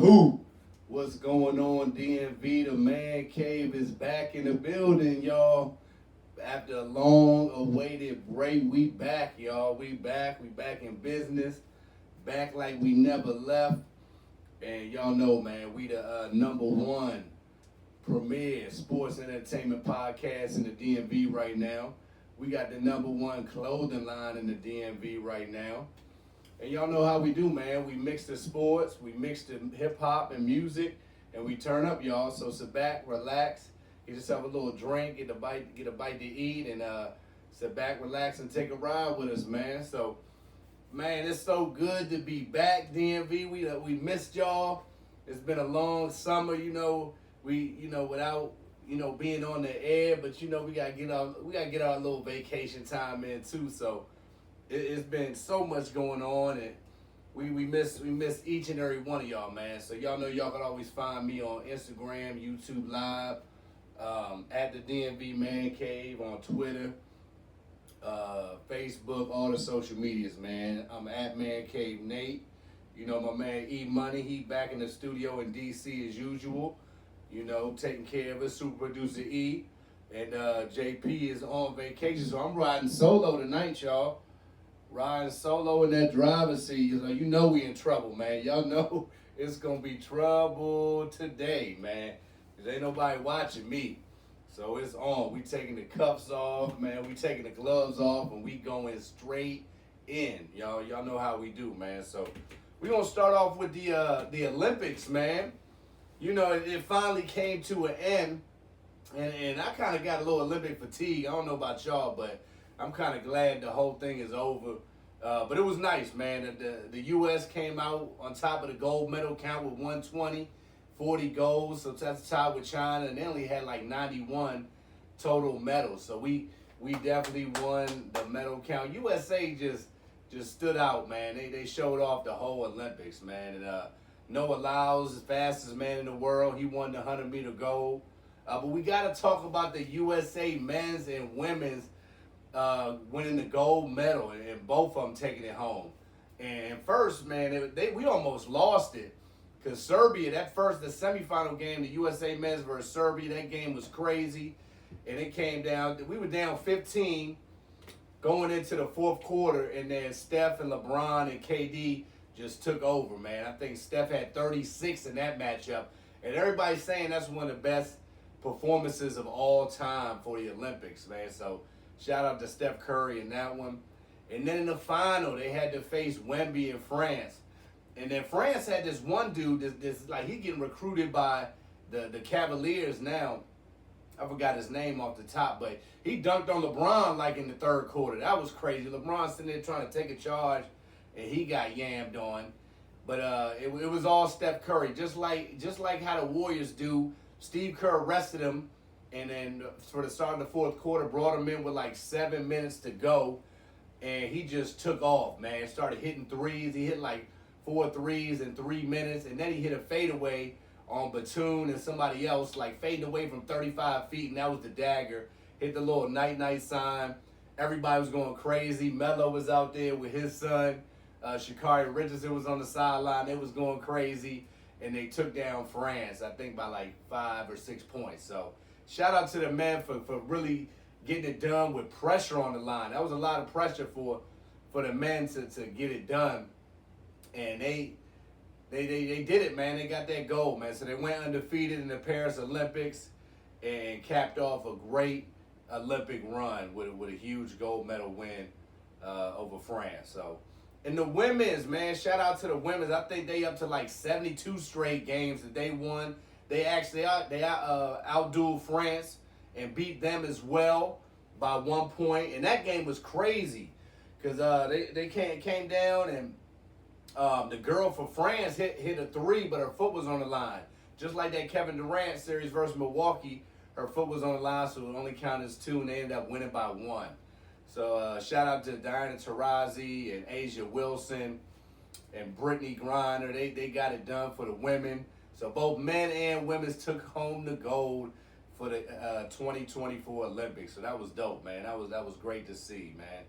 Who? What's going on, DMV? The Man Cave is back in the building, y'all. After a long awaited break, we back, y'all. We back. We back in business. Back like we never left. And y'all know, man, we the number one premier sports entertainment podcast in the DMV right now. We got the number one clothing line in the DMV right now. And y'all know how we do, man. We mix the sports, we mix the hip hop and music, and we turn up, y'all. So sit back, relax, get yourself a little drink, get a bite to eat, and sit back, relax, and take a ride with us, man. So, man, it's so good to be back, DMV. We missed y'all. It's been a long summer, without being on the air, but we gotta get our little vacation time in too. So it's been so much going on, and we miss each and every one of y'all, man. So y'all know y'all can always find me on Instagram, YouTube Live, at the DMV Man Cave, on Twitter, Facebook, all the social medias, man. I'm at Man Cave Nate. You know my man E Money, he back in the studio in DC as usual. Taking care of us, super producer E, and JP is on vacation, so I'm riding solo tonight, y'all. Riding solo in that driver's seat. We in trouble, man. Y'all know it's gonna be trouble today, man. Cause ain't nobody watching me. So it's on. We taking the cuffs off, man. We taking the gloves off, and we going straight in. Y'all know how we do, man. So we gonna start off with the Olympics, man. It finally came to an end, and I kind of got a little Olympic fatigue. I don't know about y'all, but I'm kind of glad the whole thing is over. But it was nice, man. The U.S. came out on top of the gold medal count with 120, 40 golds. So that's tied with China, and they only had like 91 total medals. So we definitely won the medal count. USA just stood out, man. They showed off the whole Olympics, man. And Noah Lyles, the fastest man in the world, he won the 100-meter gold. But we got to talk about the USA men's and women's winning the gold medal, and both of them taking it home. And first, man, we almost lost it because Serbia, the semifinal game, the USA men's versus Serbia, that game was crazy. And it came down, we were down 15 going into the fourth quarter, and then Steph and LeBron and KD just took over, man. I think Steph had 36 in that matchup. And everybody's saying that's one of the best performances of all time for the Olympics, man. So shout out to Steph Curry in that one. And then in the final, they had to face Wemby in France. And then France had this one dude, he getting recruited by the Cavaliers now. I forgot his name off the top, but he dunked on LeBron like in the third quarter. That was crazy. LeBron sitting there trying to take a charge, and he got yammed on. But it was all Steph Curry, just like how the Warriors do. Steve Kerr arrested him, and then for the start of the fourth quarter, brought him in with like 7 minutes to go, and he just took off, man. Started hitting threes. He hit like 4 threes in 3 minutes, and then he hit a fadeaway on Batum and somebody else, like fading away from 35 feet, and that was the dagger. Hit the little night-night sign. Everybody was going crazy. Melo was out there with his son. Sha'Carri Richardson was on the sideline. They was going crazy, and they took down France, I think, by like 5 or 6 points. So shout out to the men for really getting it done with pressure on the line. That was a lot of pressure for the men to get it done. And they did it, man. They got that gold, man. So they went undefeated in the Paris Olympics and capped off a great Olympic run with a huge gold medal win over France. So, and the women's, man, shout out to the women's. I think they up to like 72 straight games that they won. They actually outdueled France and beat them as well by 1 point. And that game was crazy because they came down, and the girl for France hit a three, but her foot was on the line. Just like that Kevin Durant series versus Milwaukee, her foot was on the line, so it only counted as 2, and they ended up winning by 1. So shout out to Diana Taurasi and Asia Wilson and Brittany Griner. They got it done for the women. So both men and women took home the gold for the 2024 Olympics. So that was dope, man. That was great to see, man.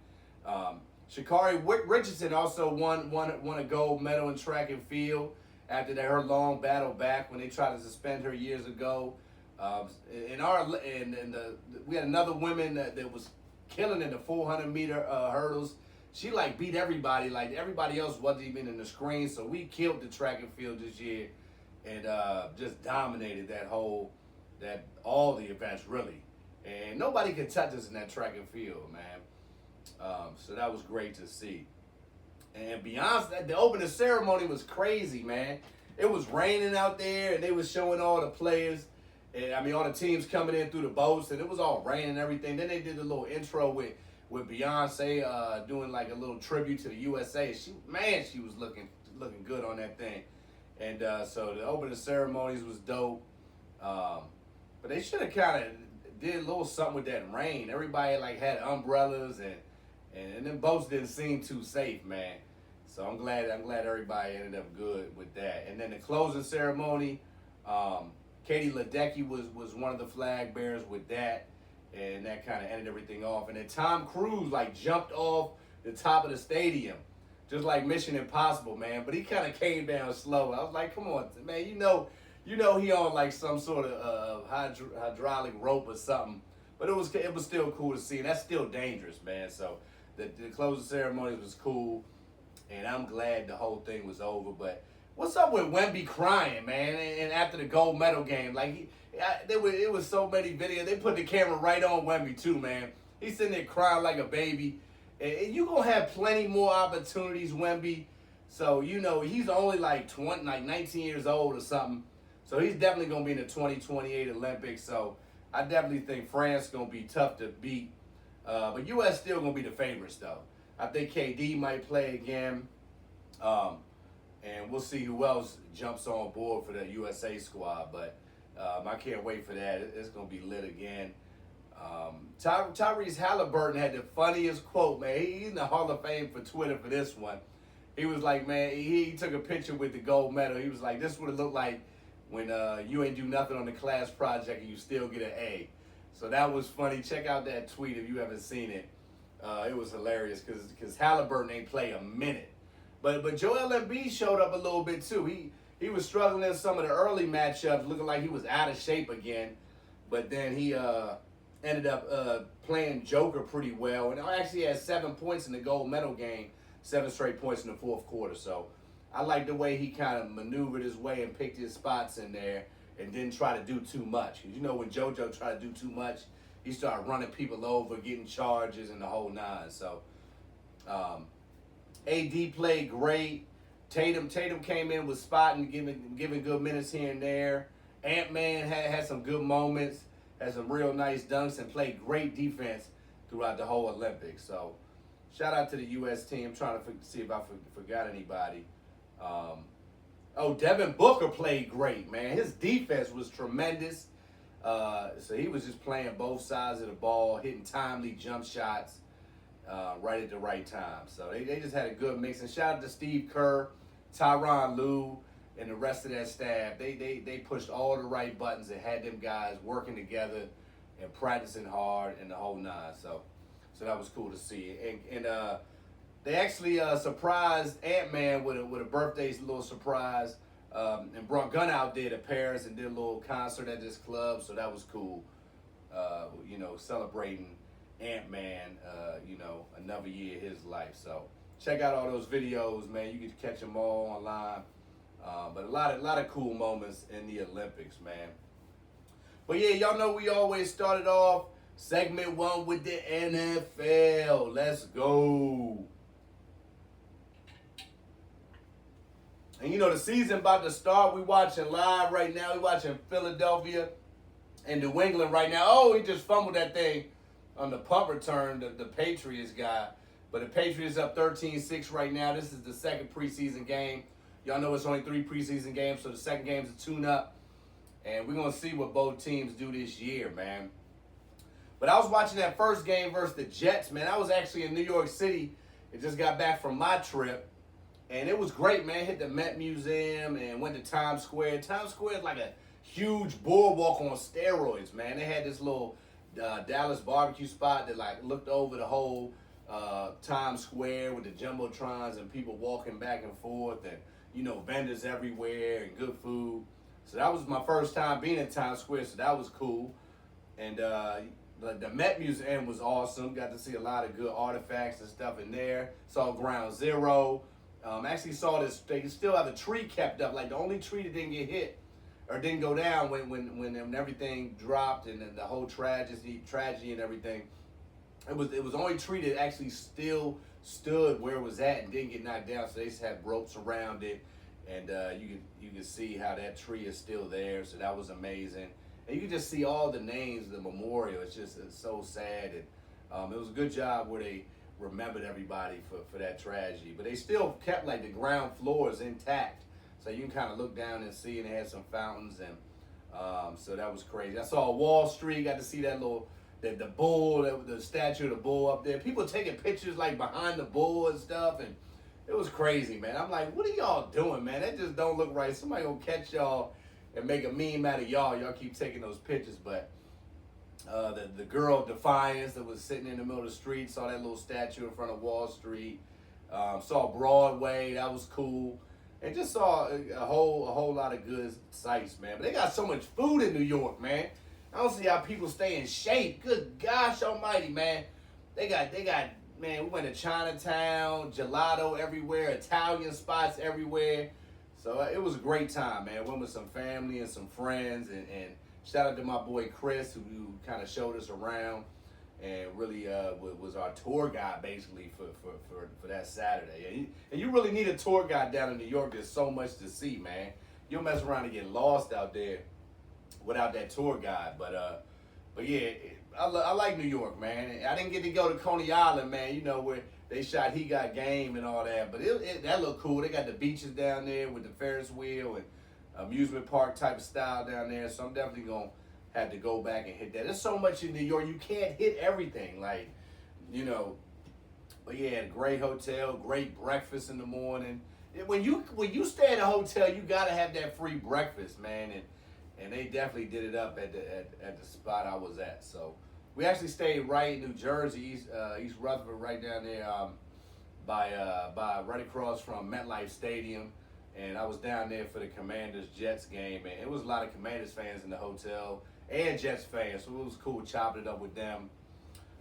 Sha'Carri Richardson also won a gold medal in track and field after that her long battle back when they tried to suspend her years ago. In our we had another woman that was killing in the 400-meter hurdles. She like beat everybody. Like everybody else wasn't even in the screen. So we killed the track and field this year, and just dominated all the events really. And nobody could touch us in that track and field, man. So that was great to see. And Beyonce, the opening ceremony was crazy, man. It was raining out there, and they was showing all the players, and I mean all the teams coming in through the boats, and it was all raining and everything. Then they did a little intro with Beyonce doing like a little tribute to the USA. She was looking good on that thing. And so the opening ceremonies was dope. But they should have kind of did a little something with that rain. Everybody like had umbrellas and them boats didn't seem too safe, man. So I'm glad everybody ended up good with that. And then the closing ceremony, Katie Ledecky was one of the flag bearers with that, and that kind of ended everything off. And then Tom Cruise like jumped off the top of the stadium, just like Mission Impossible, man. But he kind of came down slow. I was like, come on, man, you know he on like some sort of hydraulic rope or something. But it was still cool to see, and that's still dangerous, man. So the closing ceremony was cool, and I'm glad the whole thing was over. But what's up with Wemby crying, man? And after the gold medal game, like it was so many videos. They put the camera right on Wemby too, man. He's sitting there crying like a baby. And you gonna have plenty more opportunities, Wemby. So he's only like 19 years old or something. So he's definitely gonna be in the 2028 Olympics. So I definitely think France gonna be tough to beat. But U.S. still gonna be the favorites though. I think KD might play again. And we'll see who else jumps on board for the USA squad. But I can't wait for that. It's going to be lit again. Tyrese Halliburton had the funniest quote, man. He's in the Hall of Fame for Twitter for this one. He was like, man, he took a picture with the gold medal. He was like, this would have looked like when you ain't do nothing on the class project and you still get an A. So that was funny. Check out that tweet if you haven't seen it. It was hilarious because Halliburton ain't play a minute. But Joel Embiid showed up a little bit too. He was struggling in some of the early matchups, looking like he was out of shape again. But then he ended up playing Joker pretty well, and actually had 7 points in the gold medal game, 7 straight points in the fourth quarter. So I like the way he kind of maneuvered his way and picked his spots in there, and didn't try to do too much. Because when JoJo tried to do too much, he started running people over, getting charges, and the whole nine. So. AD played great. Tatum came in with spotting, giving good minutes here and there. Ant-Man had some good moments, had some real nice dunks, and played great defense throughout the whole Olympics. So shout out to the U.S. team. I'm trying to see if I forgot anybody. Devin Booker played great, man. His defense was tremendous. So he was just playing both sides of the ball, hitting timely jump shots. Right at the right time. So they just had a good mix. And shout out to Steve Kerr, Tyronn Lue, and the rest of that staff. They pushed all the right buttons and had them guys working together and practicing hard and the whole nine. So that was cool to see. And they actually surprised Ant-Man with a birthday little surprise. And brought Gunn out there to Paris and did a little concert at this club. So that was cool. Celebrating Ant-Man, another year of his life. So check out all those videos, man. You can catch them all online. But a lot of cool moments in the Olympics, man. But yeah, y'all know we always started off segment 1 with the NFL. Let's go. And the season about to start. We watching live right now. We watching Philadelphia and New England right now. Oh, he just fumbled that thing on the punt return, the Patriots guy. But the Patriots up 13-6 right now. This is the second preseason game. Y'all know it's only 3 preseason games, so the second game's a tune-up. And we're going to see what both teams do this year, man. But I was watching that first game versus the Jets, man. I was actually in New York City and just got back from my trip. And it was great, man. Hit the Met Museum and went to Times Square. Times Square is like a huge boardwalk on steroids, man. They had this little Dallas barbecue spot that like looked over the whole Times Square with the jumbotrons and people walking back and forth, and vendors everywhere and good food. So that was my first time being in Times Square, so that was cool. And the Met Museum was awesome. Got to see a lot of good artifacts and stuff in there. Saw Ground Zero. Actually saw this. They still have the tree kept up. Like the only tree that didn't get hit or didn't go down when everything dropped and then the whole tragedy and everything. It was the only tree that actually still stood where it was at and didn't get knocked down. So they just had ropes around it, and you can see how that tree is still there. So that was amazing. And you can just see all the names, the memorial. It's so sad. And it was a good job where they remembered everybody for that tragedy. But they still kept like the ground floors intact. So you can kind of look down and see, and they had some fountains. And so that was crazy. I saw Wall Street, got to see that the bull, the statue of the bull up there. People taking pictures like behind the bull and stuff. And it was crazy, man. I'm like, what are y'all doing, man? That just don't look right. Somebody gonna catch y'all and make a meme out of y'all. Y'all keep taking those pictures, but the girl of Defiance that was sitting in the middle of the street, saw that little statue in front of Wall Street. Saw Broadway, that was cool, and just saw a whole lot of good sights, man. But they got so much food in New York, man. I don't see how people stay in shape. Good gosh almighty, man. They got man. We went to Chinatown, gelato everywhere, Italian spots everywhere. So it was a great time, man. Went with some family and some friends, and shout out to my boy Chris, who kind of showed us around and really was our tour guide basically for that Saturday. And you really need a tour guide down in New York. There's so much to see, man. You'll mess around and get lost out there without that tour guide. But yeah, I like New York, man. I didn't get to go to Coney Island, man. Where they shot He Got Game and all that, but that looked cool. They got the beaches down there with the Ferris wheel and amusement park type of style down there. So I'm definitely gonna have to go back and hit that. There's so much in New York, you can't hit everything, But yeah, great hotel, great breakfast in the morning. When you stay at a hotel, you gotta have that free breakfast, man. And they definitely did it up at the spot I was at. So we actually stayed right in New Jersey, East Rutherford, right down there by right across from MetLife Stadium. And I was down there for the Commanders-Jets game, and it was a lot of Commanders fans in the hotel and Jets fans, so it was cool chopping it up with them.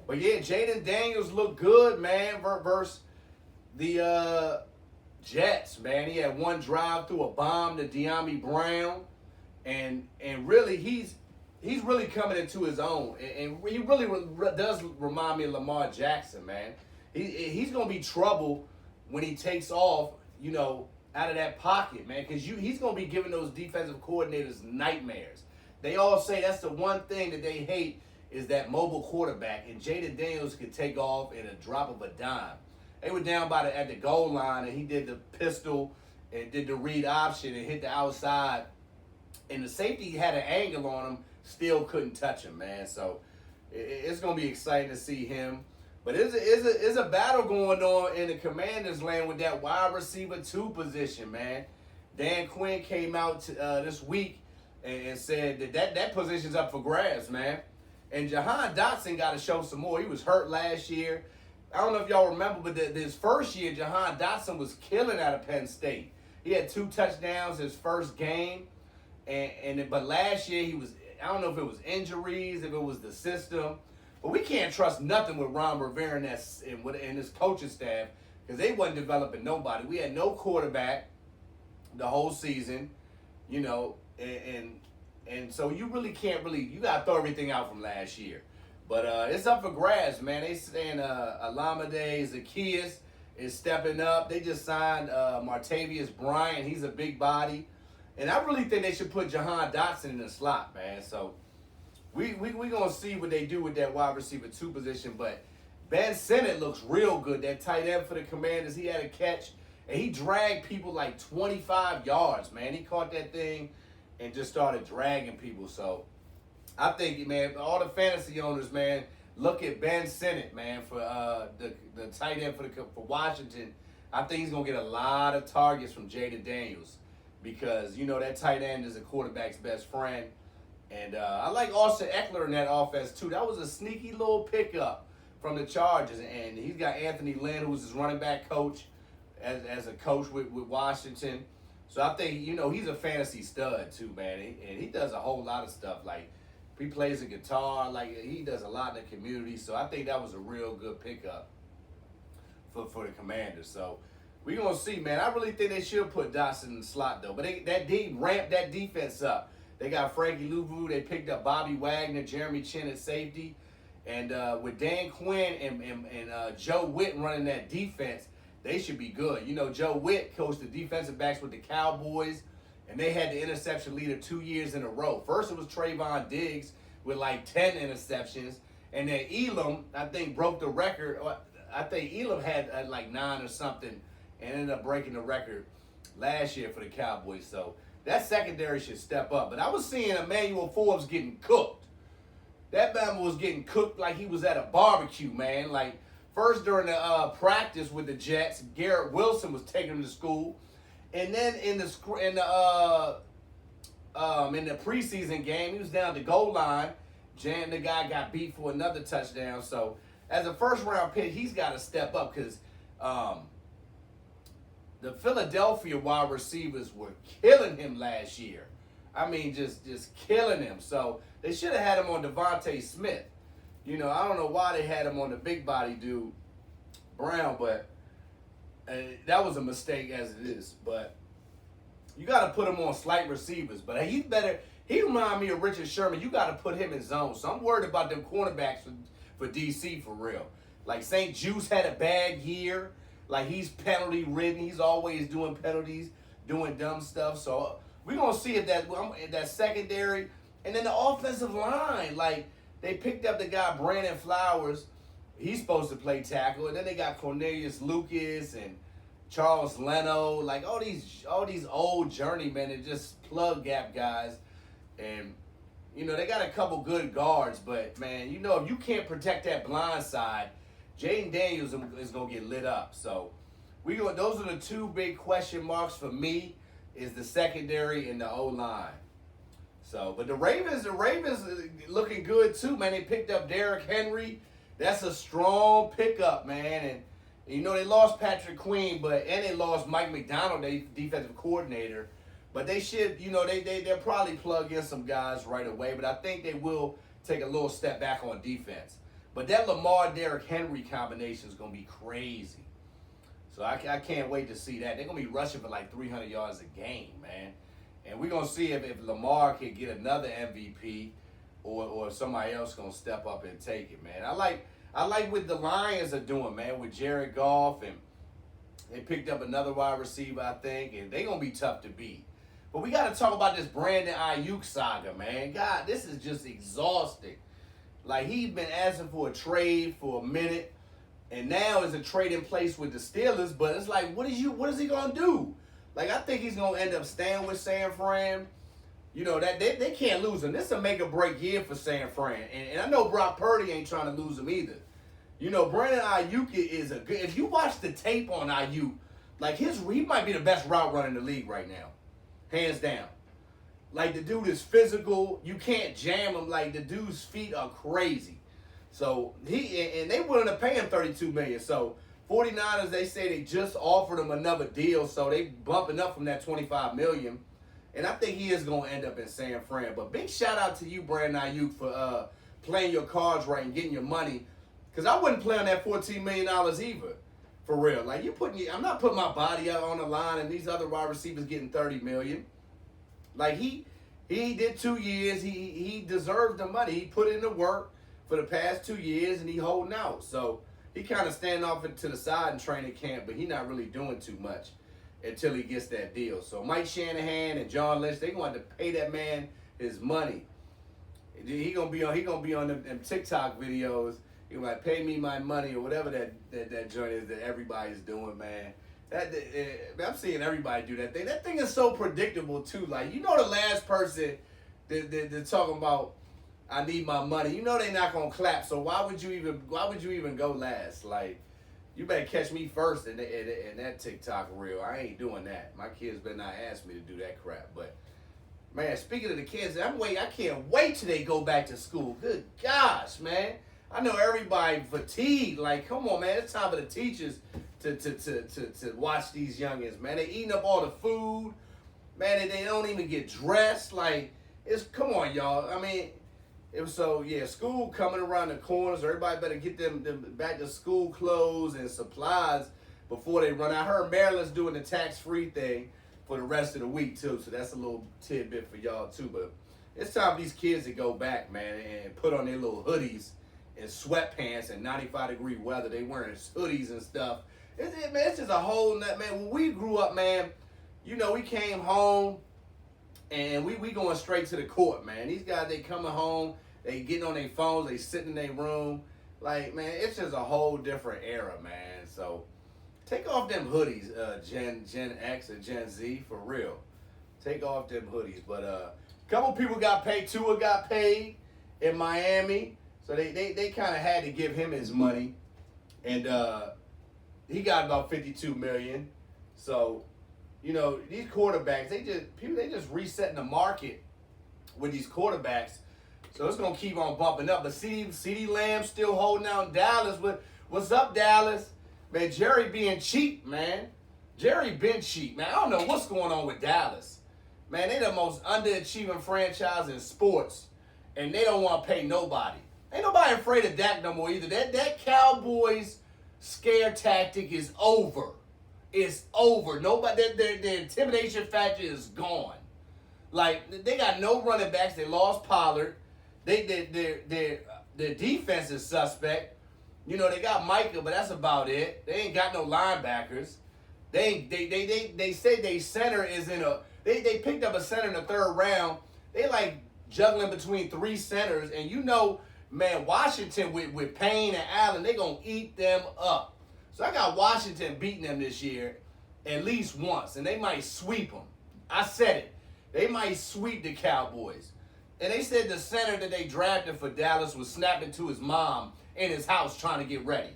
But yeah, Jaden Daniels looked good, man, versus the Jets, man. He had one drive through a bomb to DMV Brown, and really he's really coming into his own, and he really does remind me of Lamar Jackson, man. He's gonna be trouble when he takes off, out of that pocket, man, because he's gonna be giving those defensive coordinators nightmares. They all say that's the one thing that they hate is that mobile quarterback, and Jaden Daniels could take off in a drop of a dime. They were down at the goal line, and he did the pistol and did the read option and hit the outside, and the safety had an angle on him, still couldn't touch him, man. So it's gonna be exciting to see him. But it's a battle going on in the Commanders' land with that wide receiver 2 position, man. Dan Quinn came out this week and said that position's up for grabs, man. And Jahan Dotson got to show some more. He was hurt last year. I don't know if y'all remember, but this first year, Jahan Dotson was killing out of Penn State. He had 2 touchdowns his first game. But last year, I don't know if it was injuries, if it was the system. But we can't trust nothing with Ron Rivera and his coaching staff because they wasn't developing nobody. We had no quarterback the whole season, and so you really can't you got to throw everything out from last year. But it's up for grabs, man. They saying Alameda Zacchaeus is stepping up. They just signed Martavius Bryant. He's a big body. And I really think they should put Jahan Dotson in the slot, man. So we going to see what they do with that wide receiver 2 position. But Ben Sinnott looks real good. That tight end for the Commanders, he had a catch. And he dragged people like 25 yards, man. He caught that thing and just started dragging people. So I think, man, all the fantasy owners, man, look at Ben Sinnott, man, for the tight end for Washington. I think he's going to get a lot of targets from Jaden Daniels because, that tight end is a quarterback's best friend. And I like Austin Eckler in that offense, too. That was a sneaky little pickup from the Chargers. And he's got Anthony Lynn, who's his running back coach, as a coach with Washington. So I think, he's a fantasy stud too, man. And he does a whole lot of stuff. Like, he plays the guitar. Like, he does a lot in the community. So I think that was a real good pickup for the Commanders. So we're going to see, man. I really think they should put Dotson in the slot, though. But they ramped that defense up. They got Frankie Louvu. They picked up Bobby Wagner, Jeremy Chin at safety. And with Dan Quinn and Joe Witt running that defense, they should be good. Joe Witt coached the defensive backs with the Cowboys, and they had the interception leader 2 years in a row. First, it was Trayvon Diggs with like 10 interceptions. And then Elam, I think, broke the record. I think Elam had like 9 or something and ended up breaking the record last year for the Cowboys. So that secondary should step up. But I was seeing Emmanuel Forbes getting cooked. That man was getting cooked like he was at a barbecue, man. Like, first during the practice with the Jets, Garrett Wilson was taking him to school. And then in the preseason game, he was down the goal line. The guy got beat for another touchdown. So as a first-round pick, he's got to step up because the Philadelphia wide receivers were killing him last year. I mean, just killing him. So they should have had him on Devontae Smith. I don't know why they had him on the big body dude, Brown, but that was a mistake as it is. But you got to put him on slight receivers. But he's better. He reminds me of Richard Sherman. You got to put him in zone. So I'm worried about them cornerbacks for DC for real. Like St. Juice had a bad year. Like he's penalty ridden. He's always doing penalties, doing dumb stuff. So we're going to see if that secondary and then the offensive line. Like they picked up the guy Brandon Flowers. He's supposed to play tackle. And then they got Cornelius Lucas and Charles Leno. Like all these old journeymen and just plug gap guys. And, they got a couple good guards. But, man, if you can't protect that blind side, Jaden Daniels is going to get lit up. So, those are the two big question marks for me is the secondary and the O-line. So, but the Ravens looking good, too, man. They picked up Derrick Henry. That's a strong pickup, man. And, they lost Patrick Queen, and they lost Mike McDonald, their defensive coordinator. But they should, they'll probably plug in some guys right away. But I think they will take a little step back on defense. But that Lamar-Derrick Henry combination is going to be crazy. So I can't wait to see that. They're going to be rushing for like 300 yards a game, man. And we're going to see if Lamar can get another MVP or if somebody else going to step up and take it, man. I like what the Lions are doing, man, with Jared Goff. And they picked up another wide receiver, I think. And they're going to be tough to beat. But we got to talk about this Brandon Ayuk saga, man. God, this is just exhausting. Like, he's been asking for a trade for a minute, and now is a trade in place with the Steelers, but it's like, what is he going to do? Like, I think he's going to end up staying with San Fran. That they can't lose him. This is a make-or-break year for San Fran. And I know Brock Purdy ain't trying to lose him either. Brandon Ayuk is a good – if you watch the tape on Ayuk, like, he might be the best route runner in the league right now. Hands down. Like, the dude is physical. You can't jam him. Like, the dude's feet are crazy. So, and they willing to pay him $32 million. So, 49ers, they say they just offered him another deal. So, they bumping up from that $25 million. And I think he is going to end up in San Fran. But big shout out to you, Brandon Ayuk, for playing your cards right and getting your money. Because I wouldn't play on that $14 million either. For real. Like, I'm not putting my body out on the line and these other wide receivers getting $30 million. Like, he did 2 years. He deserved the money. He put in the work for the past 2 years, and he holding out. So, he kind of standing off to the side in training camp, but he not really doing too much until he gets that deal. So, Mike Shanahan and John Lynch, they going to pay that man his money. He gonna be on them TikTok videos. He like, pay me my money or whatever that joint is that everybody's doing, man. I'm seeing everybody do that thing. That thing is so predictable too. Like, the last person they're talking about, I need my money. They're not gonna clap. So why would you even go last? Like, you better catch me first in that TikTok reel. I ain't doing that. My kids better not ask me to do that crap. But man, speaking of the kids, I can't wait till they go back to school. Good gosh, man. I know everybody fatigued. Like, come on, man. It's time for the teachers to watch these youngins, man. They eating up all the food. Man, they don't even get dressed. Like, come on, y'all. I mean, it was school coming around the corner, so everybody better get them back to school clothes and supplies before they run out. I heard Maryland's doing the tax-free thing for the rest of the week, too, so that's a little tidbit for y'all, too. But it's time for these kids to go back, man, and put on their little hoodies and sweatpants and 95-degree weather. They wearing hoodies and stuff. It's just a whole nut, man. When we grew up, man, you know, we came home and we going straight to the court, man. These guys, they coming home, they getting on their phones, they sitting in their room. Like, man, it's just a whole different era, man. So take off them hoodies, Gen X and Gen Z, for real. Take off them hoodies. But a couple people got paid. Tua got paid in Miami. So they kind of had to give him his money. And he got about $52 million. So, you know, these quarterbacks, they just resetting the market with these quarterbacks. So it's gonna keep on bumping up. But CeeDee Lamb still holding out in Dallas. What's up, Dallas? Man, Jerry being cheap, man. Jerry been cheap, man. I don't know what's going on with Dallas. Man, they the most underachieving franchise in sports. And they don't want to pay nobody. Ain't nobody afraid of Dak no more either. That Cowboys scare tactic is over. It's over. Nobody. Their intimidation factor is gone. Like, they got no running backs. They lost Pollard. Their defense is suspect. You know, they got Micah, but that's about it. They ain't got no linebackers. They say they center is in a. They picked up a center in the third round. They like juggling between three centers, and you know, man, Washington with Payne and Allen, they gonna eat them up. So I got Washington beating them this year at least once, and they might sweep them. I said it. They might sweep the Cowboys. And they said the center that they drafted for Dallas was snapping to his mom in his house trying to get ready.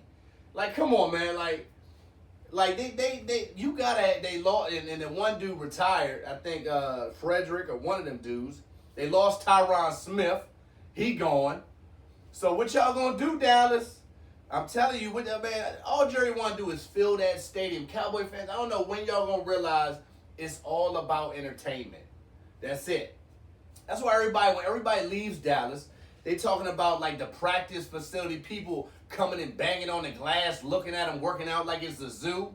Like, come on, man. Like they lost, and then one dude retired. I think Frederick or one of them dudes. They lost Tyron Smith. He gone. So what y'all gonna do, Dallas? I'm telling you, man, all Jerry want to do is fill that stadium. Cowboy fans, I don't know when y'all gonna realize it's all about entertainment. That's it. That's why when everybody leaves Dallas, they talking about like the practice facility, people coming and banging on the glass, looking at them working out like it's a zoo.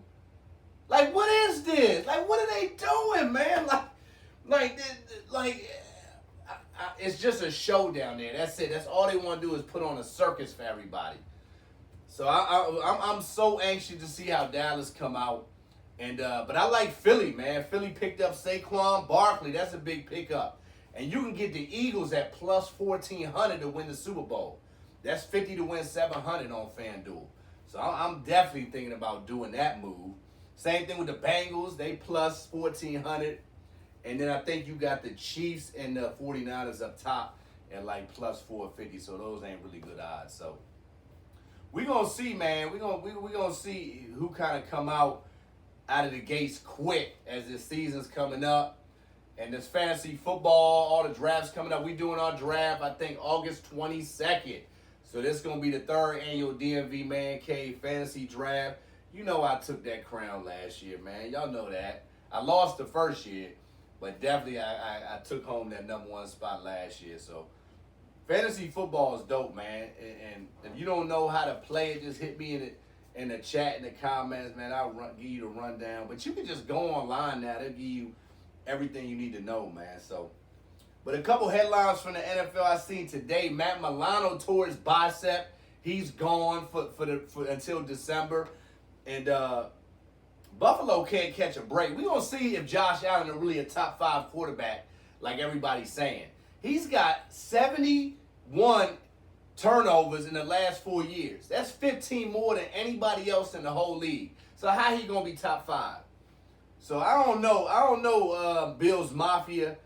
Like, what is this? Like, what are they doing, man? It's just a show down there. That's it. That's all they want to do is put on a circus for everybody. So I'm so anxious to see how Dallas come out. And but I like Philly, man. Philly picked up Saquon Barkley. That's a big pickup. And you can get the Eagles at plus 1,400 to win the Super Bowl. That's 50 to win 700 on FanDuel. So I'm definitely thinking about doing that move. Same thing with the Bengals. They plus 1,400. And then I think you got the Chiefs and the 49ers up top at like plus 450. So those ain't really good odds. So we're going to see, man. We're gonna see who kind of come out of the gates quick as this season's coming up. And this fantasy football, all the drafts coming up. We doing our draft, I think, August 22nd. So this is going to be the third annual DMV Man Cave Fantasy Draft. You know I took that crown last year, man. Y'all know that. I lost the first year, but definitely I took home that #1 spot last year. So fantasy football is dope, man. And if you don't know how to play it, just hit me in the chat, in the comments, man. I'll give you the rundown. But you can just go online now. They'll give you everything you need to know, man. So, but a couple headlines from the NFL I seen today. Matt Milano tore his bicep. He's gone for until December. And Buffalo can't catch a break. We're going to see if Josh Allen is really a top 5 quarterback like everybody's saying. He's got 71 turnovers in the last 4 years. That's 15 more than anybody else in the whole league. So how he going to be top 5? So I don't know, Bills Mafia.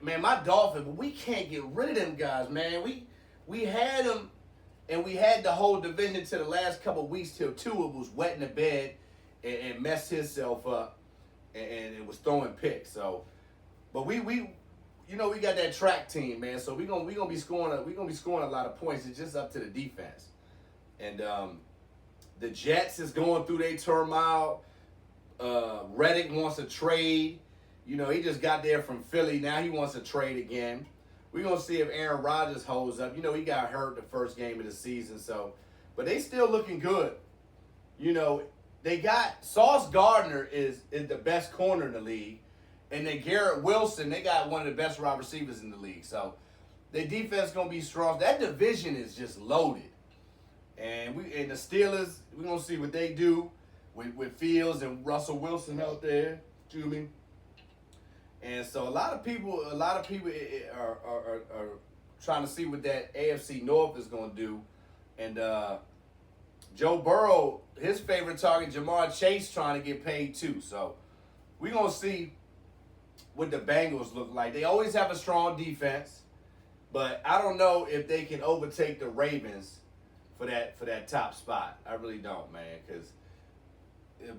Man, my Dolphins, but we can't get rid of them guys, man. We had them, and we had the whole division to the last couple of weeks till Tua was wet in the bed and messed himself up, and it was throwing picks. So, but we got that track team, man. So we gonna be scoring a lot of points. It's just up to the defense, and the Jets is going through their turmoil. Reddick wants to trade. You know, he just got there from Philly. Now he wants to trade again. We're going to see if Aaron Rodgers holds up. You know, he got hurt the first game of the season, so. But they still looking good. You know, they got Sauce Gardner is the best corner in the league. And then Garrett Wilson, they got one of the best wide receivers in the league. So their defense is going to be strong. That division is just loaded. And the Steelers, we're going to see what they do with Fields and Russell Wilson out there. Excuse me. And so a lot of people are trying to see what that AFC North is going to do. And Joe Burrow, his favorite target, Jamar Chase, trying to get paid too. So we're going to see what the Bengals look like. They always have a strong defense, but I don't know if they can overtake the Ravens for that top spot. I really don't, man, because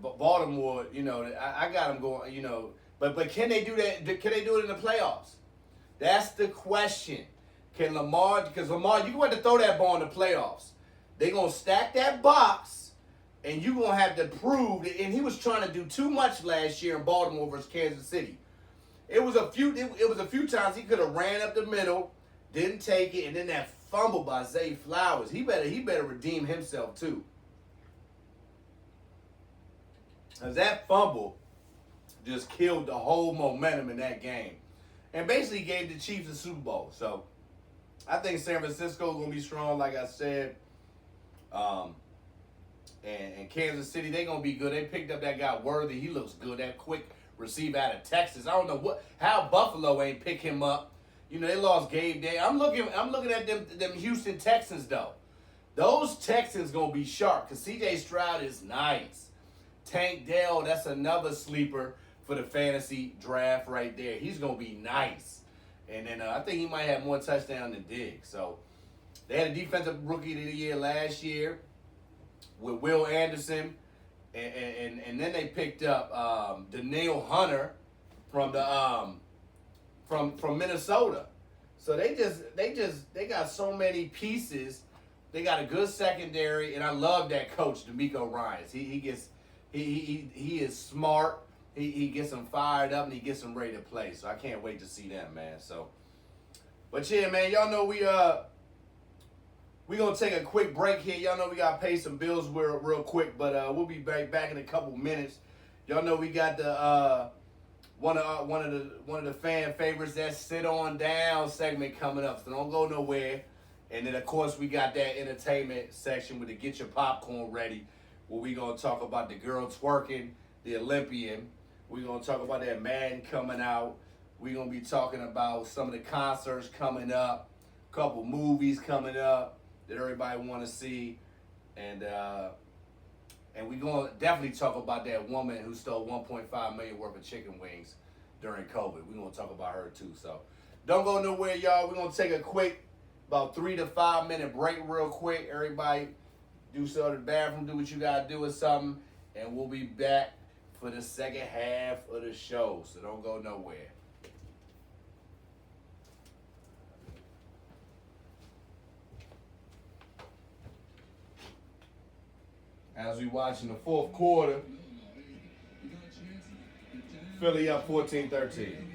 Baltimore, you know, I got them going, you know. But can they do that? Can they do it in the playoffs? That's the question. Can Lamar, because Lamar, you want to throw that ball in the playoffs. They're going to stack that box, and you're going to have to prove that. And he was trying to do too much last year in Baltimore versus Kansas City. It was a few times he could have ran up the middle, didn't take it, and then that fumble by Zay Flowers. He better redeem himself too. Because that fumble just killed the whole momentum in that game. And basically gave the Chiefs the Super Bowl. So I think San Francisco is going to be strong, like I said. And Kansas City, they're going to be good. They picked up that guy Worthy. He looks good. That quick receiver out of Texas. I don't know how Buffalo ain't pick him up. You know, they lost Gabe Day. I'm looking at them Houston Texans, though. Those Texans going to be sharp because C.J. Stroud is nice. Tank Dell, that's another sleeper for the fantasy draft right there. He's going to be nice. And then I think he might have more touchdowns than Diggs. So they had a defensive rookie of the year last year with Will Anderson. And then they picked up Danielle Hunter from the from Minnesota. So they got so many pieces. They got a good secondary, and I love that coach, D'Amico Ryans. He is smart. He gets them fired up and he gets them ready to play. So I can't wait to see them, man. So, but yeah, man, y'all know we gonna take a quick break here. Y'all know we gotta pay some bills real quick, but we'll be back in a couple minutes. Y'all know we got the one of the fan favorites, that Sit On Down segment coming up. So don't go nowhere. And then of course we got that entertainment section with the Get Your Popcorn Ready, where we gonna talk about the girl twerking, the Olympian. We're going to talk about that Madden coming out. We're going to be talking about some of the concerts coming up, a couple movies coming up that everybody want to see. And we're going to definitely talk about that woman who stole $1.5 million worth of chicken wings during COVID. We're going to talk about her too. So don't go nowhere, y'all. We're going to take a quick, about 3 to 5 minute break real quick. Everybody do something in the bathroom, do what you got to do or something. And we'll be back for the second half of the show, so don't go nowhere. As we watching the fourth quarter, Philly up 14-13.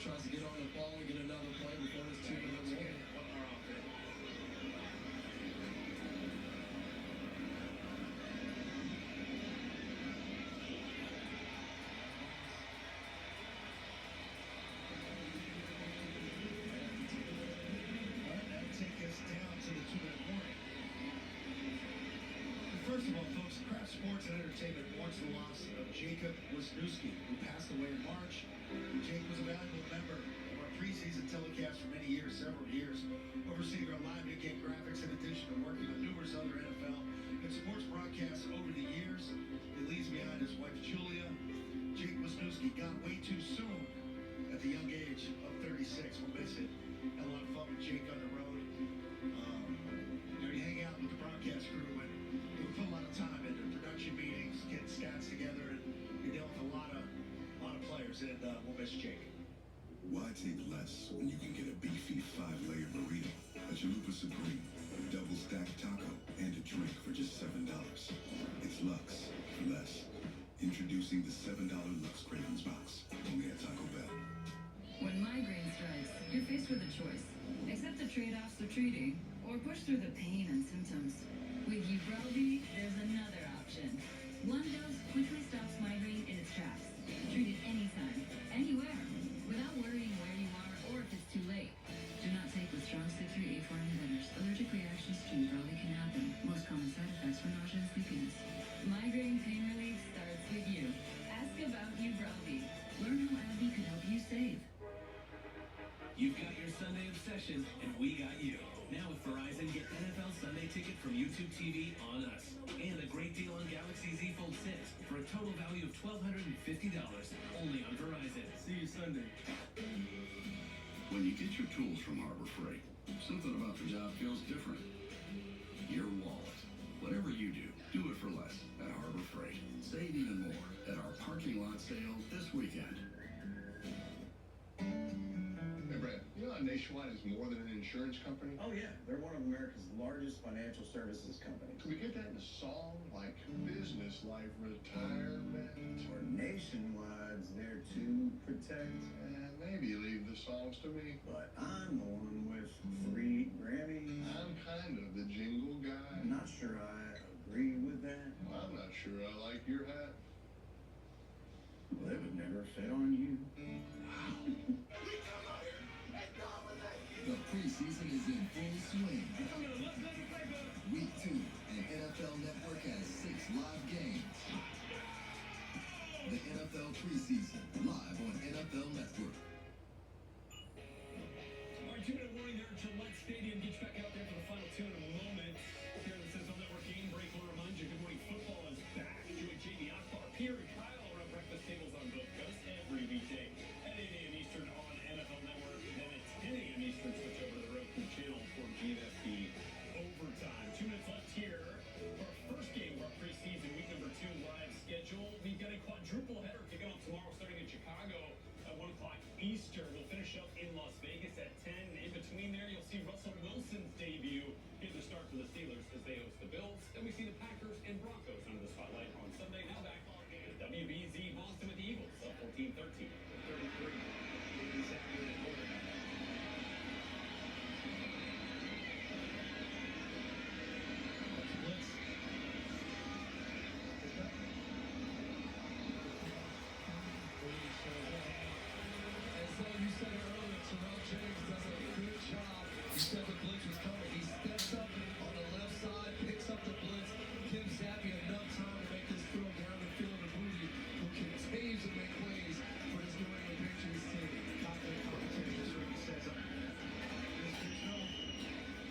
Tries to get on the ball and get another play before this 2 minutes in. First of all, folks, Craft Sports and Entertainment mourns the loss of Jacob Wisniewski, who passed away in March. Jake was a valuable member of our preseason telecast for many years, several years, overseeing our live in-game graphics in addition to working on numerous other NFL and sports broadcasts over the years. He leaves behind his wife Julia. Jake Wisniewski got way too soon at the young age of 36. We'll miss it. Had a lot of fun with Jake on the road. You hang out with the broadcast crew, and we put a lot of time into production meetings, getting stats together, and you're dealing with a lot of players, and we'll miss Jake. Why take less when you can get a beefy 5-layer burrito, a chalupa supreme, double stacked taco, and a drink for just $7? It's Lux for less. Introducing the $7 Lux Cravings Box, only at Taco Bell. When migraine strikes, you're faced with a choice. Accept the trade-offs of treating, or push through the pain and symptoms. With Ubrelvy, there's another option. One dose quickly stops migraine in its tracks. Treat it anytime, anywhere, without worrying where you are or if it's too late. Do not take with strong citrate A4 inhibitors. Allergic reactions to Ubrelvy can happen. Most common side effects are nausea and sleepiness. Migraine pain relief starts with you. Ask about Ubrelvy. Learn how AbbVie can help you save. You've got your Sunday obsession, and we got you. Now with Verizon, get NFL Sunday Ticket from YouTube TV on us. And a great deal on Galaxy Z Fold 6 for a total value of $1,250 only on Verizon. See you Sunday. When you get your tools from Harbor Freight, something about the job feels different. Your wallet. Whatever you do, do it for less at Harbor Freight. Save even more at our parking lot sale this weekend. Hey, Brad, you know Nationwide is more than an insurance company? Oh yeah, they're one of America's largest financial services companies. Could we get that in a song? Like business, like retirement? Or Nationwide's there to protect. And maybe leave the songs to me. But I'm the one with 3 Grammys. I'm kind of the jingle guy. I'm not sure I agree with that. I'm not sure I like your hat. Well, it would never fit on you. The preseason is in full swing. Week 2, and NFL Network has 6 live games. The NFL preseason, live on NFL Network. All right, 2-minute warning there at Gillette Stadium. Get you back out there for the final 2 in a moment. Here on the NFL Network Game Break, we'll remind you, Good Morning Football is back. Join Jamie Akbar, Pierre, and Kyle around breakfast tables on both coasts every weekday at 8 a.m. Eastern on NFL Network. Then at 10 a.m. Eastern, switch over to the Roku channel for GFP Overtime. 2 minutes left here for our first game of our preseason, week number 2 live schedule. We've got a quadruple header kicking off tomorrow, starting in Chicago at 1 o'clock Eastern. We'll finish up in Las Vegas at 10. In between there, you'll see Russell Wilson's debut. Here's the start for the Steelers as they host the Bills. Then we see the Packers and Broncos under the spotlight on Sunday. Now back to WBZ Boston with the Eagles, up 14-13. 33. He's accurate at quarterback. As you said earlier, Terrell James does a good job. You said the blitz was coming. He steps up on the left side, picks up the blitz, gives Zappy enough time to make this throw down the field to Booty, who continues to make plays for his New England Patriots team. Confident commentary, just what he says.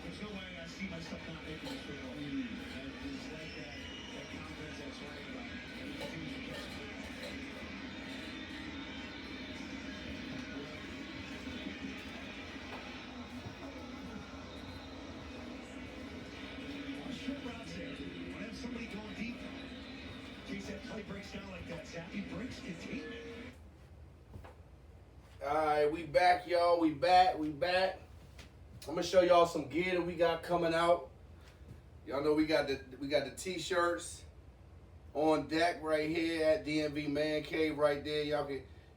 There's no way I see myself not making this field. It's like that confidence that's right about it. He continues to catch it. Short routes there. When have somebody going deep, in case that play breaks down like that, Zappy breaks containment. Alright, we back, y'all. We back. I'm gonna show y'all some gear that we got coming out. Y'all know we got the t-shirts on deck right here at DMV Man Cave right there. Y'all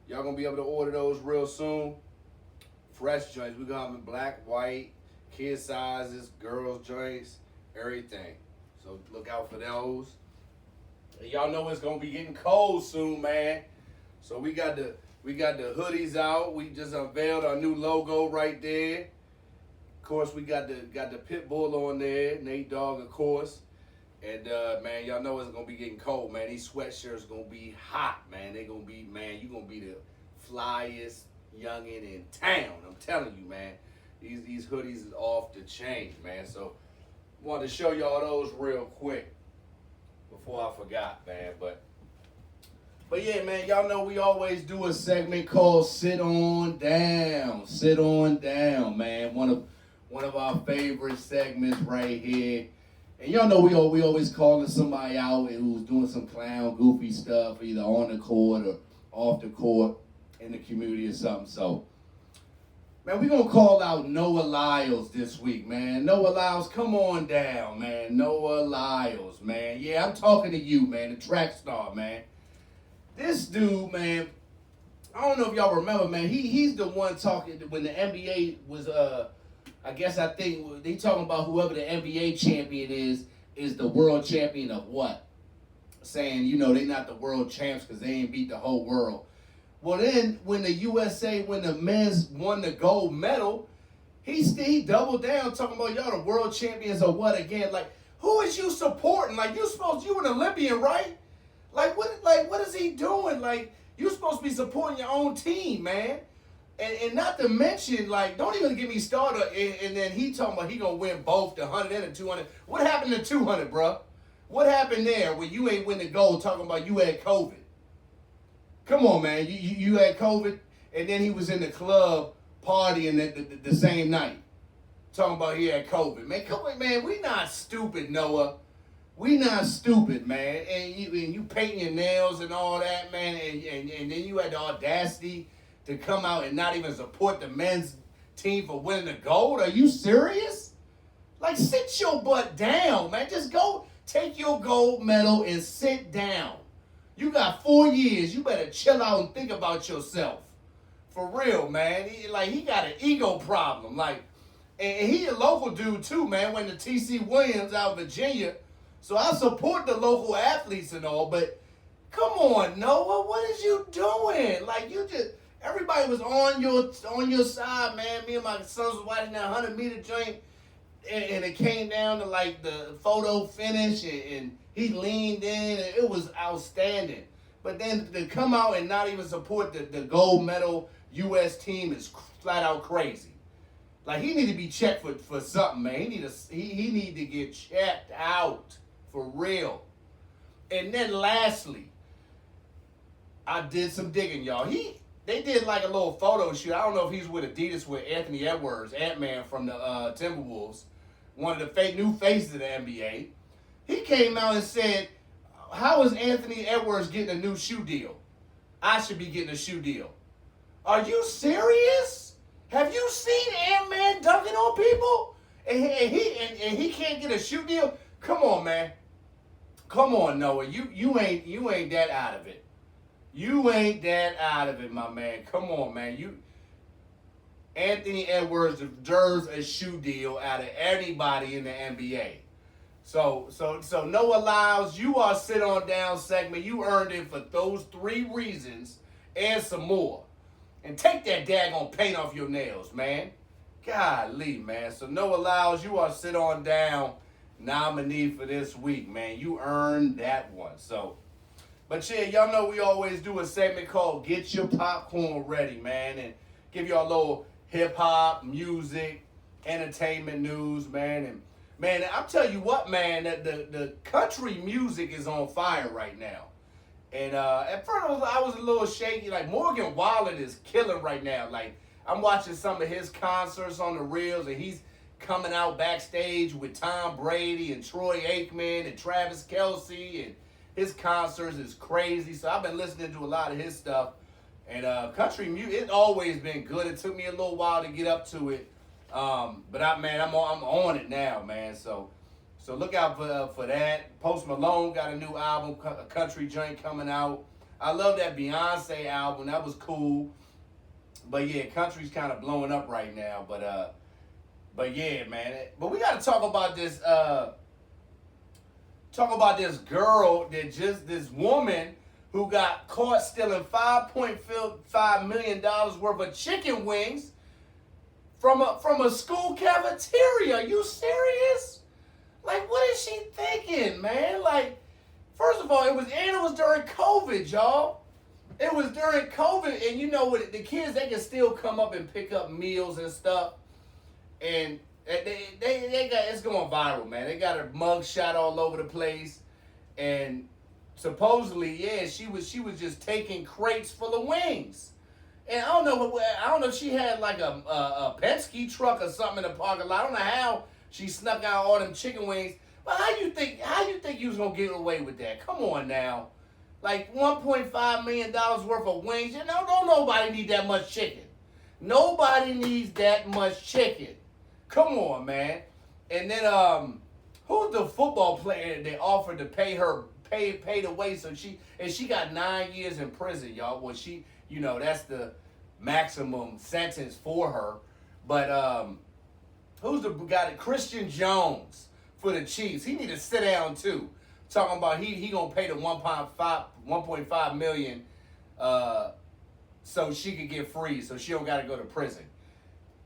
gonna be able to order those real soon. Fresh joints. We got them in black, white, kid sizes, girls joints, everything. So look out for those. And y'all know it's gonna be getting cold soon, man. So we got the hoodies out. We just unveiled our new logo right there. Of course, we got the pit bull on there, Nate Dogg, of course. And man, y'all know it's gonna be getting cold, man. These sweatshirts gonna be hot, man. They gonna be, man, you gonna be the flyest youngin in town. I'm telling you, man. These hoodies is off the chain, man. So wanted to show y'all those real quick before I forgot, man. But yeah, man, y'all know we always do a segment called Sit On Down. Sit On Down, man. One of our favorite segments right here. And y'all know we always calling somebody out who's doing some clown, goofy stuff, either on the court or off the court in the community or something. So, man, we're going to call out Noah Lyles this week, man. Noah Lyles, come on down, man. Noah Lyles, man. Yeah, I'm talking to you, man, the track star, man. This dude, man, I don't know if y'all remember, man, he's the one talking when the NBA was, I think they talking about whoever the NBA champion is the world champion of what? Saying, you know, they not the world champs because they ain't beat the whole world. Well, then when the men's won the gold medal, he doubled down talking about y'all the world champions or what again? Like, who is you supporting? Like, you an Olympian, right? Like what is he doing? Like, you supposed to be supporting your own team, man. And not to mention, like, don't even get me started. And then he talking about he gonna win both the 100 and the 200. What happened to 200, bro? What happened there when you ain't win the gold? Talking about you had COVID. Come on, man. You had COVID, and then he was in the club partying the same night, talking about he had COVID. Man, come on, man. We not stupid, Noah. We not stupid, man. And you painting your nails and all that, man. And then you had the audacity to come out and not even support the men's team for winning the gold? Are you serious? Like, sit your butt down, man. Just go take your gold medal and sit down. You got 4 years. You better chill out and think about yourself. For real, man. He got an ego problem. Like, and he a local dude too, man. Went to T.C. Williams out of Virginia. So I support the local athletes and all, but come on, Noah. What is you doing? Like, everybody was on your side, man. Me and my sons was watching that 100-meter joint, and it came down to, like, the photo finish, and he leaned in, and it was outstanding. But then to come out and not even support the gold medal U.S. team is flat out crazy. Like, he need to be checked for something, man. He need to get checked out, for real. And then lastly, I did some digging, y'all. They did like a little photo shoot. I don't know if he's with Adidas with Anthony Edwards, Ant-Man from the Timberwolves, one of the new faces of the NBA. He came out and said, how is Anthony Edwards getting a new shoe deal? I should be getting a shoe deal. Are you serious? Have you seen Ant-Man dunking on people? And he can't get a shoe deal? Come on, man. Come on, Noah. You ain't that out of it. You ain't that out of it, my man. Come on, man. Anthony Edwards deserves a shoe deal out of anybody in the NBA. So Noah Lyles, you are Sit On Down segment. You earned it for those 3 reasons and some more. And take that daggone paint off your nails, man. Golly, man. So Noah Lyles, you are Sit On Down nominee for this week, man. You earned that one. So, but yeah, y'all know we always do a segment called Get Your Popcorn Ready, man, and give y'all a little hip-hop, music, entertainment news, man. And, man, I'm telling you what, man, the country music is on fire right now. And at first I was a little shaky. Like, Morgan Wallen is killing right now. Like, I'm watching some of his concerts on the reels, and he's coming out backstage with Tom Brady and Troy Aikman and Travis Kelce, and his concerts is crazy. So I've been listening to a lot of his stuff. And country music, it's always been good. It took me a little while to get up to it. But I'm on it now, man. So look out for that. Post Malone got a new album, a country joint coming out. I love that Beyonce album. That was cool. But yeah, country's kind of blowing up right now. But yeah, man. But we got to talk about this. Girl this woman who got caught stealing $5.5 million worth of chicken wings from a school cafeteria. Are you serious? Like, what is she thinking, man? Like, first of all, it was during COVID, y'all. It was during COVID, and you know what? The kids, they can still come up and pick up meals and stuff, and they got, it's going viral, man. They got a mug shot all over the place, and supposedly, yeah, she was just taking crates full of wings, and I don't know if she had like a Penske truck or something in the parking lot. I don't know how she snuck out all them chicken wings. But how you think you was gonna get away with that? Come on now. Like $1.5 million worth of wings. You know, don't nobody need that much chicken. Nobody needs that much chicken. Come on, man. And then who's the football player they offered to pay the way so she got 9 years in prison, y'all. Well, she, you know, that's the maximum sentence for her. But who's the guy? Christian Jones for the Chiefs. He need to sit down too. Talking about he gonna pay the 1.5 million so she could get free, so she don't gotta go to prison.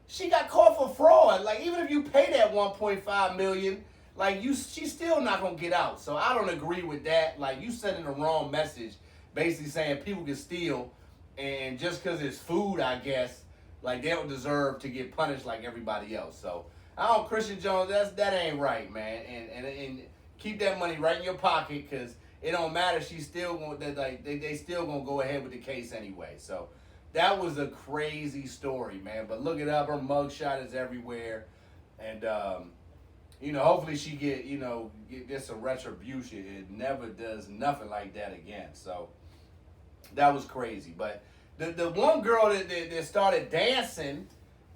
She got caught for fraud. Like, even if you pay that 1.5 million, like, she's still not gonna get out. So I don't agree with that. Like, you sending the wrong message, basically saying people can steal, and just because it's food, I guess, like, they don't deserve to get punished like everybody else. So Christian Jones, that ain't right, man. And keep that money right in your pocket, because it don't matter. She's still going. They still gonna go ahead with the case anyway. So that was a crazy story, man. But look it up. Her mugshot is everywhere, and you know, hopefully she get some retribution. It never does nothing like that again. So that was crazy. But the one girl that started dancing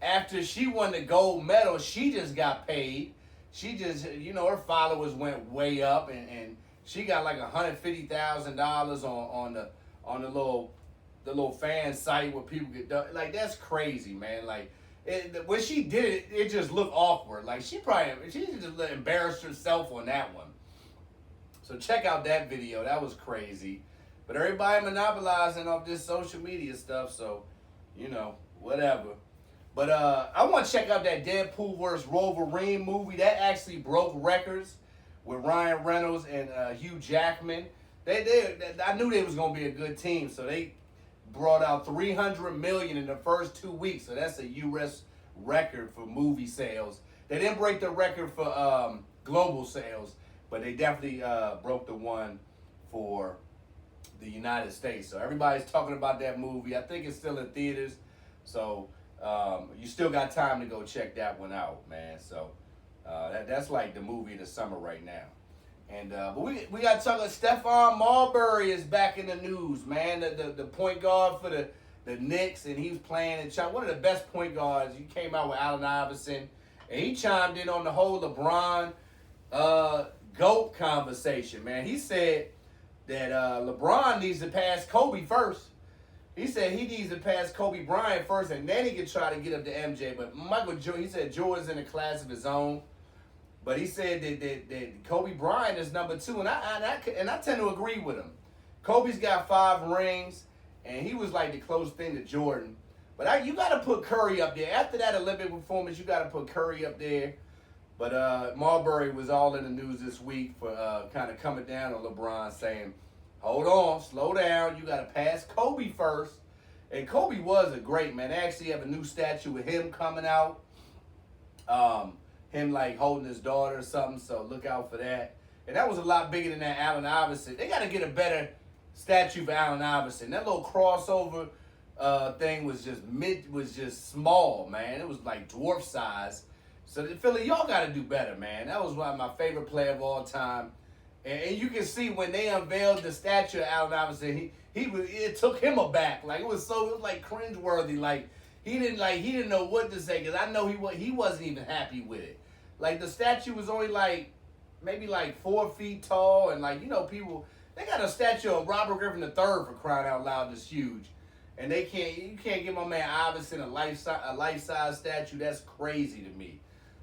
after she won the gold medal, she just got paid. She just, you know, her followers went way up, and she got like $150,000 on the little fan site where people get done. Like, that's crazy, man. Like, when she did it, it just looked awkward. Like, she just embarrassed herself on that one. So check out that video. That was crazy. But everybody monopolizing off this social media stuff, so, you know, whatever. But I want to check out that Deadpool vs. Wolverine movie. That actually broke records with Ryan Reynolds and Hugh Jackman. I knew they was going to be a good team, so they brought out $300 million in the first 2 weeks. So that's a U.S. record for movie sales. They didn't break the record for global sales, but they definitely broke the one for the United States. So everybody's talking about that movie. I think it's still in theaters. So you still got time to go check that one out, man. So that's like the movie of the summer right now. And but we got to talk about Stephon Marbury is back in the news, man. The point guard for the Knicks, and he was playing in one of the best point guards. He came out with Allen Iverson, and he chimed in on the whole LeBron GOAT conversation, man. He said that LeBron needs to pass Kobe first. He said he needs to pass Kobe Bryant first, and then he can try to get up to MJ. But he said Jordan's in a class of his own. But he said that Kobe Bryant is number 2, and I tend to agree with him. Kobe's got 5 rings, and he was like the closest thing to Jordan. But you got to put Curry up there. After that Olympic performance, you got to put Curry up there. But Marbury was all in the news this week for kind of coming down on LeBron, saying, hold on, slow down. You got to pass Kobe first. And Kobe was a great man. They actually have a new statue with him coming out. Him like holding his daughter or something. So look out for that. And that was a lot bigger than that Allen Iverson. They got to get a better statue for Allen Iverson. That little crossover thing was just small, man. It was like dwarf size. So Philly, y'all got to do better, man. That was one of my favorite player of all time. And you can see when they unveiled the statue of Allen Iverson, it took him aback. Like it was like cringeworthy. Like he didn't know what to say, because I know he wasn't even happy with it. Like the statue was only maybe 4 feet tall, and people, they got a statue of Robert Griffin III for crying out loud that's huge, and you can't give my man Iverson a life-size statue. That's crazy to me.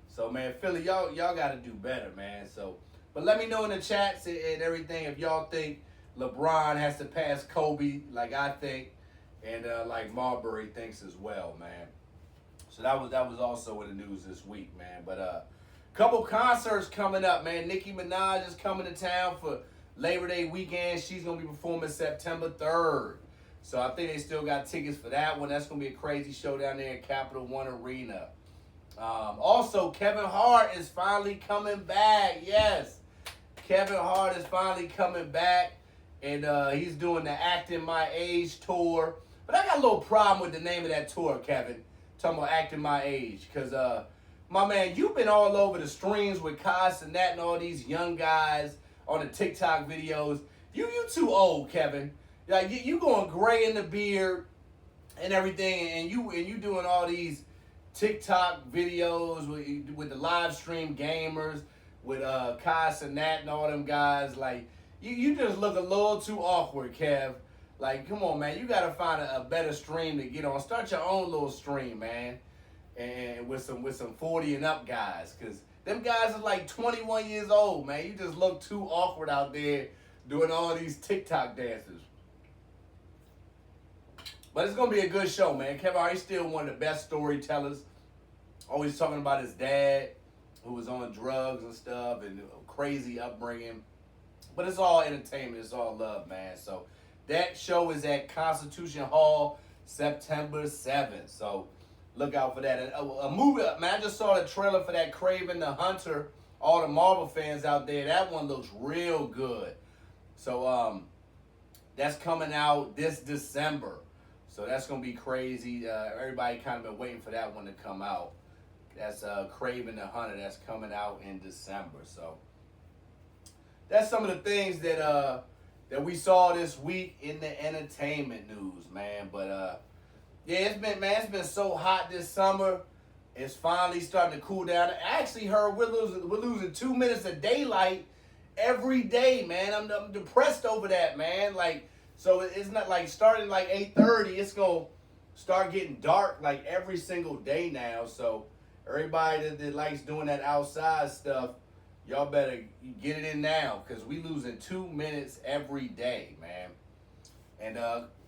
So man, Philly, y'all got to do better, man. So. But let me know in the chats and everything if y'all think LeBron has to pass Kobe like I think, and like Marbury thinks as well, man. So that was also in the news this week, man. But couple concerts coming up, man. Nicki Minaj is coming to town for Labor Day weekend. She's gonna be performing September 3rd. So I think they still got tickets for that one. That's going to be a crazy show down there in Capital One Arena. Also, Kevin Hart is finally coming back. Yes, Kevin Hart is finally coming back. And he's doing the Acting My Age tour. But I got a little problem with the name of that tour, Kevin. Talking about Acting My Age. Because, my man, you've been all over the streams with Kai Cenat and all these young guys on the TikTok videos. You too old, Kevin. Like, you going gray in the beard and everything. And you doing all these TikTok videos with the live stream gamers. With Kai Cenat and all them guys. Like, you just look a little too awkward, Kev. Like, come on, man. You got to find a better stream to get on. Start your own little stream, man. And with some 40 and up guys. Because them guys are like 21 years old, man. You just look too awkward out there doing all these TikTok dances. But it's going to be a good show, man. Kevin Hart's still one of the best storytellers. Always talking about his dad, who was on drugs and stuff, and crazy upbringing. But it's all entertainment. It's all love, man. So that show is at Constitution Hall, September 7th. So look out for that. And a movie, man, I just saw the trailer for that Kraven the Hunter. All the Marvel fans out there, that one looks real good. So that's coming out this December. So that's going to be crazy. Everybody kind of been waiting for that one to come out. That's Kraven the Hunter. That's coming out in December. So that's some of the things that we saw this week in the entertainment news, man. But yeah, it's been so hot this summer. It's finally starting to cool down. I actually heard we're losing 2 minutes of daylight every day, man. I'm depressed over that, man. Like, so it's not like starting like 8:30. It's gonna start getting dark like every single day now. So everybody that likes doing that outside stuff, y'all better get it in now, because we losing 2 minutes every day, man. And,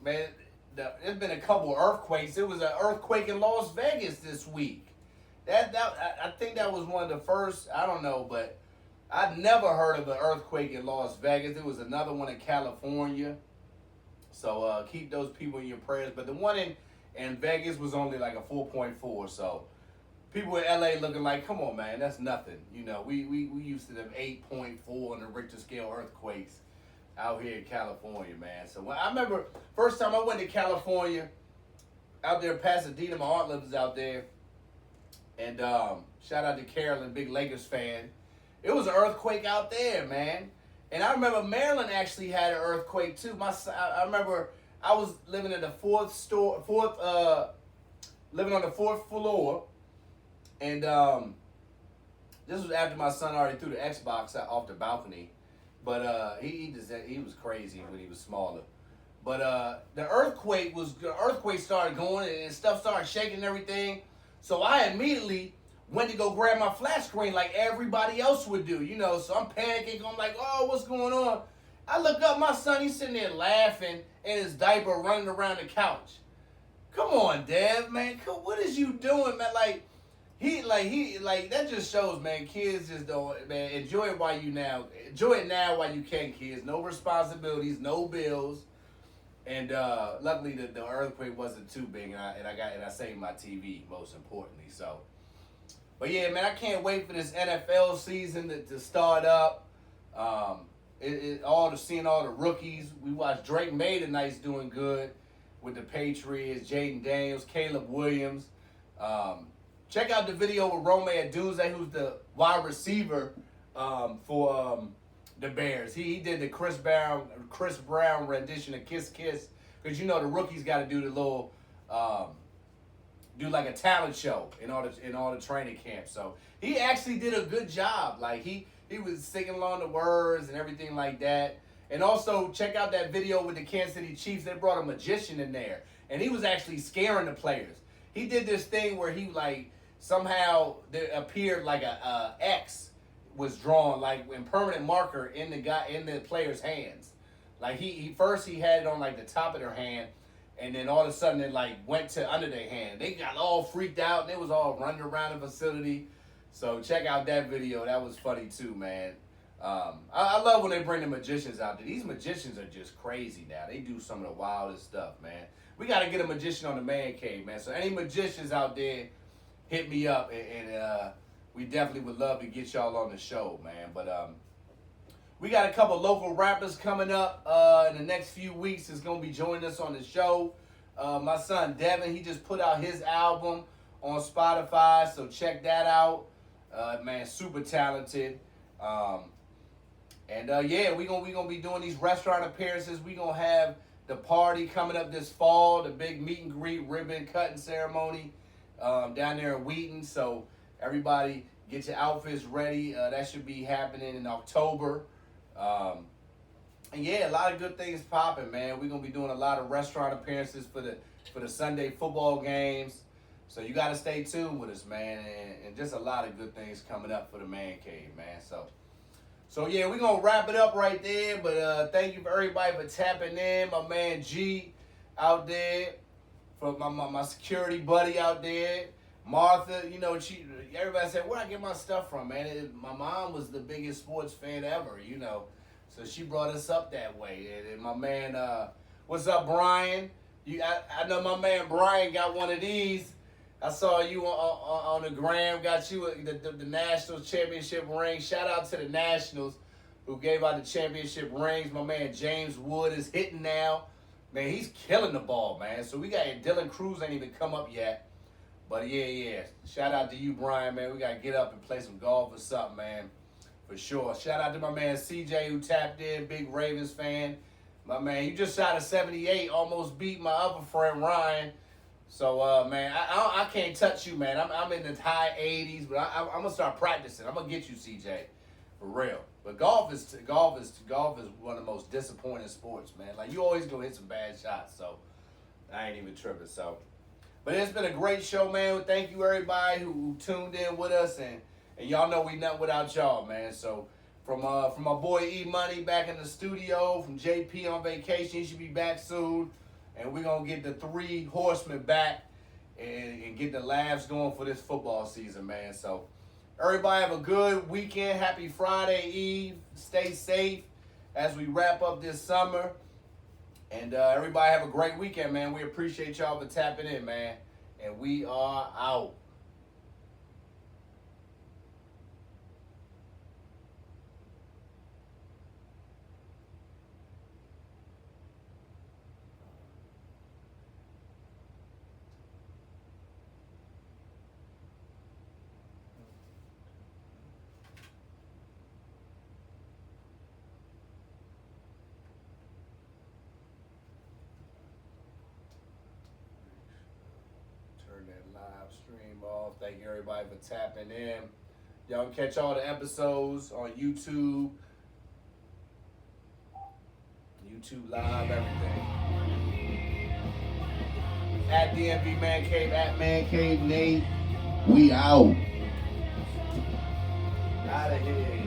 man, there's been a couple earthquakes. It was an earthquake in Las Vegas this week. I think that was one of the first, I don't know, but I'd never heard of an earthquake in Las Vegas. There was another one in California. So keep those people in your prayers. But the one in Vegas was only like a 4.4, so people in LA looking like, come on, man, that's nothing. You know, we used to them 8.4 on the Richter scale earthquakes out here in California, man. So I remember first time I went to California, out there in Pasadena, my aunt lives out there. And shout out to Carolyn, big Lakers fan. It was an earthquake out there, man. And I remember Maryland actually had an earthquake too. I remember I was living in the living on the fourth floor. And this was after my son already threw the Xbox off the balcony. But he was crazy when he was smaller. But the earthquake started going and stuff started shaking and everything. So I immediately went to go grab my flat screen like everybody else would do, you know. So I'm panicking. I'm like, oh, what's going on? I look up, my son, he's sitting there laughing in his diaper, running around the couch. Come on, Dev, man. What is you doing, man? He that just shows, man, kids just don't, man, enjoy it now while you can, kids. No responsibilities, no bills. And luckily the earthquake wasn't too big, and I saved my TV, most importantly. So, but yeah, man, I can't wait for this NFL season to start up. Seeing all the rookies. We watched Drake May tonight's doing good with the Patriots. Jaden Daniels, Caleb Williams. Check out the video with Rome Odunze, who's the wide receiver for the Bears. He did the Chris Brown rendition of Kiss Kiss, because you know the rookies got to do the little do like a talent show in all the training camps. So he actually did a good job. Like he was singing along the words and everything like that. And also check out that video with the Kansas City Chiefs. They brought a magician in there, and he was actually scaring the players. He did this thing where he somehow there appeared like a X was drawn like in permanent marker in the player's hands. Like he first had it on like the top of their hand, and then all of a sudden it went to under their hand. They got all freaked out and they was all running around the facility. So check out that video. That was funny too, man. I love when they bring the magicians out there. These magicians are just crazy now. They do some of the wildest stuff, man. We got to get a magician on the Man Cave, man. So any magicians out there, hit me up, and we definitely would love to get y'all on the show, man. But we got a couple local rappers coming up in the next few weeks is going to be joining us on the show. My son Devin, he just put out his album on Spotify, so check that out. Man, super talented. Yeah, we're gonna be doing these restaurant appearances. We're gonna have the party coming up this fall, the big meet and greet ribbon cutting ceremony down there in Wheaton. So everybody get your outfits ready. That should be happening in October. And yeah, a lot of good things popping, man. We're gonna be doing a lot of restaurant appearances for the Sunday football games. So you gotta stay tuned with us, man, and just a lot of good things coming up for the Man Cave, man. So yeah, we're gonna wrap it up right there. But thank you for everybody for tapping in. My man G out there, for my security buddy out there. Martha, you know, everybody said, where I get my stuff from, man? My mom was the biggest sports fan ever, you know. So she brought us up that way. And my man, what's up, Brian? I know my man Brian got one of these. I saw you on the gram, got you the Nationals championship ring. Shout out to the Nationals who gave out the championship rings. My man James Wood is hitting now. Man, he's killing the ball, man. So we got Dylan Cruz ain't even come up yet. But yeah. Shout out to you, Brian, man. We got to get up and play some golf or something, man. For sure. Shout out to my man CJ who tapped in, big Ravens fan. My man, you just shot a 78, almost beat my other friend Ryan. So, man, I can't touch you, man. I'm in the high 80s, but I'm going to start practicing. I'm going to get you, CJ, for real. But golf is one of the most disappointing sports, man. Like, you always going to hit some bad shots, so I ain't even tripping, so. But it's been a great show, man. Thank you, everybody who tuned in with us, and y'all know we nothing without y'all, man. So, from my boy E-Money back in the studio, from JP on vacation, he should be back soon. And we're going to get the three horsemen back and get the laughs going for this football season, man. So, everybody have a good weekend. Happy Friday Eve. Stay safe as we wrap up this summer. And everybody have a great weekend, man. We appreciate y'all for tapping in, man. And we are out. Turn that live stream off. Thank you, everybody, for tapping in. Y'all can catch all the episodes on YouTube. YouTube Live, everything. At DMV Man Cave, at Man Cave Nate. We out. Out of here.